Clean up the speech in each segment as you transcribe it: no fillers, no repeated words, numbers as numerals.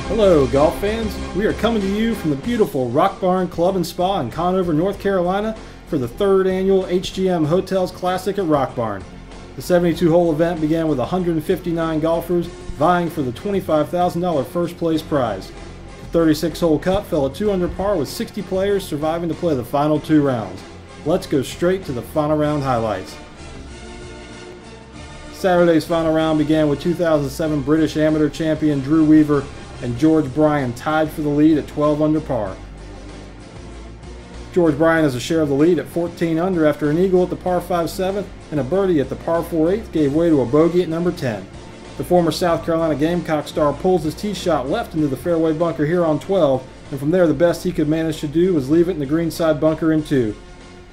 Hello golf fans, we are coming to you from the beautiful Rock Barn Club and Spa in Conover, North Carolina for the 3rd annual HGM Hotels Classic at Rock Barn. The 72-hole event began with 159 golfers vying for the $25,000 first place prize. The 36-hole cut fell at 2 under par with 60 players surviving to play the final 2 rounds. Let's go straight to the final round highlights. Saturday's final round began with 2007 British Amateur Champion Drew Weaver and George Bryan tied for the lead at 12 under par. George Bryan has a share of the lead at 14 under after an eagle at the par 5 7th and a birdie at the par 4 8th gave way to a bogey at number 10. The former South Carolina Gamecock star pulls his tee shot left into the fairway bunker here on 12, and from there the best he could manage to do was leave it in the greenside bunker in 2.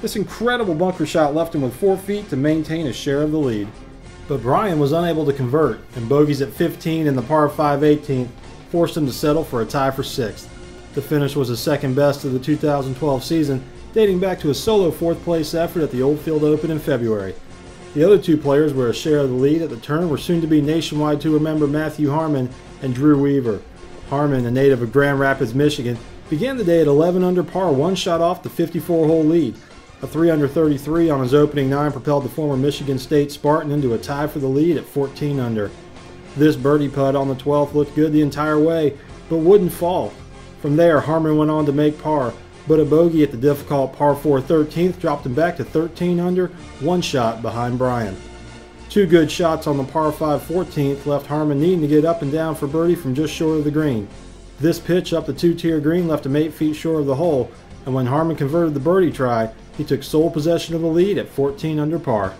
This incredible bunker shot left him with 4 feet to maintain his share of the lead. But Bryan was unable to convert, and bogeys at 15 and the par 5 18th forced him to settle for a tie for 6th. The finish was his second best of the 2012 season, dating back to a solo 4th place effort at the Oldfield Open in February. The other 2 players were a share of the lead at the turn were soon-to-be Nationwide Tour member Matthew Harmon and Drew Weaver. Harmon, a native of Grand Rapids, Michigan, began the day at 11 under par, 1 shot off the 54-hole lead. A 3 under 33 on his opening 9 propelled the former Michigan State Spartan into a tie for the lead at 14 under. This birdie putt on the 12th looked good the entire way, but wouldn't fall. From there, Harmon went on to make par, but a bogey at the difficult par 4 13th dropped him back to 13 under, 1 shot behind Bryan. 2 good shots on the par 5 14th left Harmon needing to get up and down for birdie from just short of the green. This pitch up the 2-tier green left him 8 feet short of the hole, and when Harmon converted the birdie try, he took sole possession of the lead at 14 under par.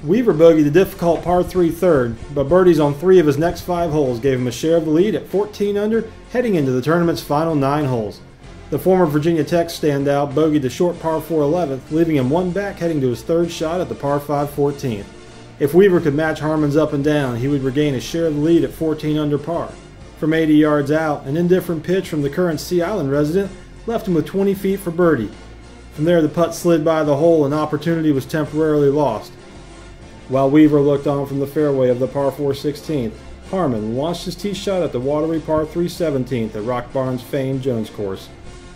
Weaver bogeyed the difficult par 3 third, but birdies on 3 of his next 5 holes gave him a share of the lead at 14 under, heading into the tournament's final 9 holes. The former Virginia Tech standout bogeyed the short par 4 11th, leaving him 1 back heading to his 3rd shot at the par 5 14th. If Weaver could match Harmon's up and down, he would regain his share of the lead at 14 under par. From 80 yards out, an indifferent pitch from the current Sea Island resident left him with 20 feet for birdie. From there, the putt slid by the hole and opportunity was temporarily lost. While Weaver looked on from the fairway of the par 4 16th, Harmon launched his tee shot at the watery par 3 17th at Rock Barn's famed Jones course.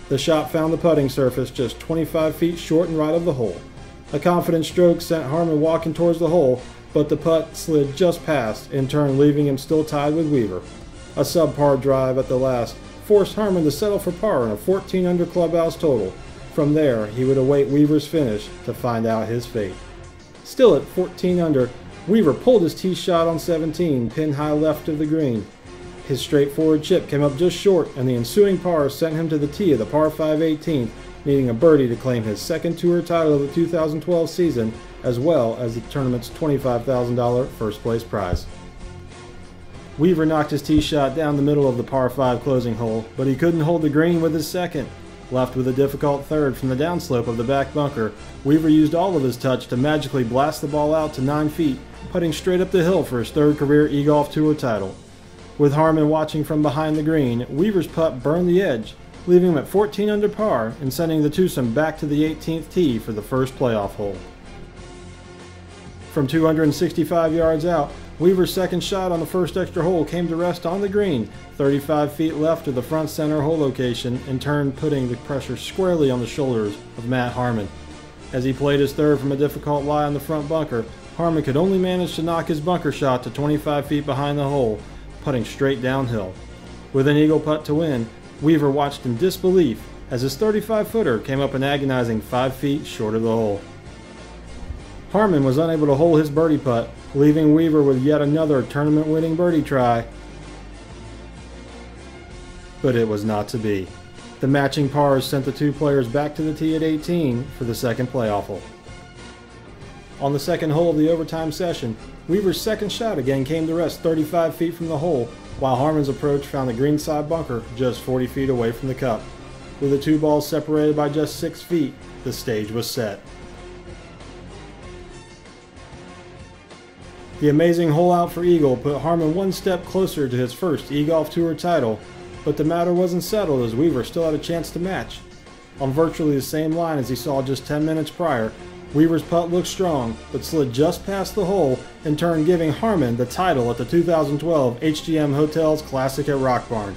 The shot found the putting surface just 25 feet short and right of the hole. A confident stroke sent Harmon walking towards the hole, but the putt slid just past, in turn leaving him still tied with Weaver. A subpar drive at the last forced Harmon to settle for par in a 14 under clubhouse total. From there, he would await Weaver's finish to find out his fate. Still at 14 under, Weaver pulled his tee shot on 17, pinned high left of the green. His straightforward chip came up just short, and the ensuing par sent him to the tee of the par 5 18th, needing a birdie to claim his 2nd tour title of the 2012 season, as well as the tournament's $25,000 first place prize. Weaver knocked his tee shot down the middle of the par 5 closing hole, but he couldn't hold the green with his 2nd. Left with a difficult 3rd from the downslope of the back bunker, Weaver used all of his touch to magically blast the ball out to 9 feet, putting straight up the hill for his 3rd career eGolf Tour title. With Harmon watching from behind the green, Weaver's putt burned the edge, leaving him at 14 under par and sending the twosome back to the 18th tee for the first playoff hole. From 265 yards out, Weaver's 2nd shot on the first extra hole came to rest on the green, 35 feet left of the front center hole location, in turn putting the pressure squarely on the shoulders of Matt Harmon. As he played his 3rd from a difficult lie on the front bunker, Harmon could only manage to knock his bunker shot to 25 feet behind the hole, putting straight downhill. With an eagle putt to win, Weaver watched in disbelief as his 35-footer came up an agonizing 5 feet short of the hole. Harmon was unable to hold his birdie putt, leaving Weaver with yet another tournament-winning birdie try. But it was not to be. The matching pars sent the 2 players back to the tee at 18 for the 2nd playoff hole. On the 2nd hole of the overtime session, Weaver's 2nd shot again came to rest 35 feet from the hole, while Harmon's approach found the greenside bunker just 40 feet away from the cup. With the 2 balls separated by just 6 feet, the stage was set. The amazing hole out for eagle put Harmon 1 step closer to his first eGolf Tour title, but the matter wasn't settled as Weaver still had a chance to match. On virtually the same line as he saw just 10 minutes prior, Weaver's putt looked strong, but slid just past the hole, in turn giving Harmon the title at the 2012 HGM Hotels Classic at Rock Barn.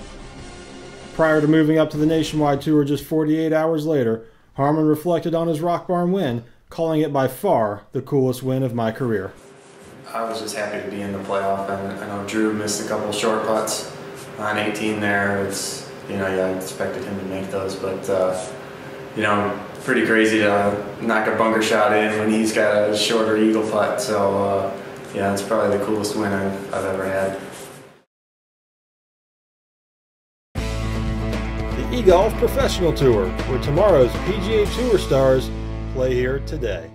Prior to moving up to the Nationwide Tour just 48 hours later, Harmon reflected on his Rock Barn win, calling it by far the coolest win of my career. I was just happy to be in the playoff, and I know Drew missed a couple short putts on 18 there. It's, I expected him to make those, but pretty crazy to knock a bunker shot in when he's got a shorter eagle putt. So it's probably the coolest win I've ever had. The eGolf Professional Tour, where tomorrow's PGA Tour stars play here today.